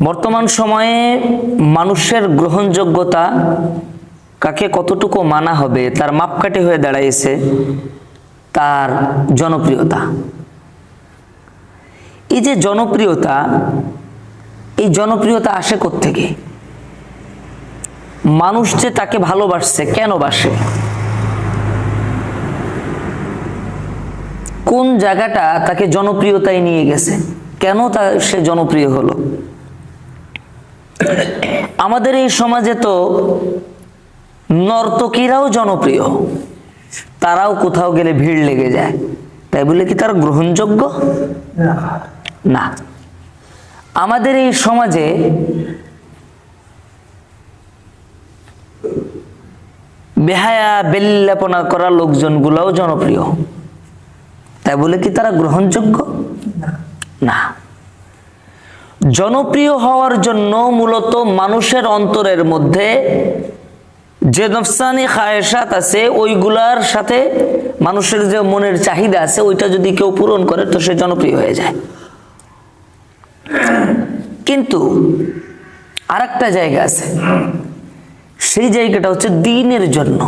বর্তমান সময়ে মানুষের গ্রহণযোগ্যতা কাকে কতটুকু মানা হবে তার মাপকাঠি হয়ে দাঁড়াইছে তার জনপ্রিয়তা। এই যে জনপ্রিয়তা, এই জনপ্রিয়তা আসে কোত্থেকে? মানুষ যে তাকে ভালোবাসছে, কেন বাসে? কোন জায়গাটা তাকে জনপ্রিয়তায় নিয়ে গেছে? কেন সে জনপ্রিয় হলো? আমাদের এই সমাজে তো নর্তকীরাও জনপ্রিয়, তারাও কোথাও গেলে ভিড় লেগে যায়, তাই বলে কি তারা গ্রহণযোগ্য? না। আমাদের এই সমাজে বেহায়া বেল্লাপনা করা লোকজনগুলোও জনপ্রিয়, তাই বলে কি তারা গ্রহণযোগ্য? না। জনপ্রিয় হওয়ার জন্য মূলত মানুষের অন্তরের মধ্যে যে নফসানি খায়েশাত আছে ওইগুলার সাথে মানুষের যে মনের চাহিদা আছে ওইটা যদি কেউ পূরণ করে তো সে জনপ্রিয় হয়ে যায়। কিন্তু আরেকটা জায়গা আছে, সেই জায়গাটা হচ্ছে দ্বীনের জন্য।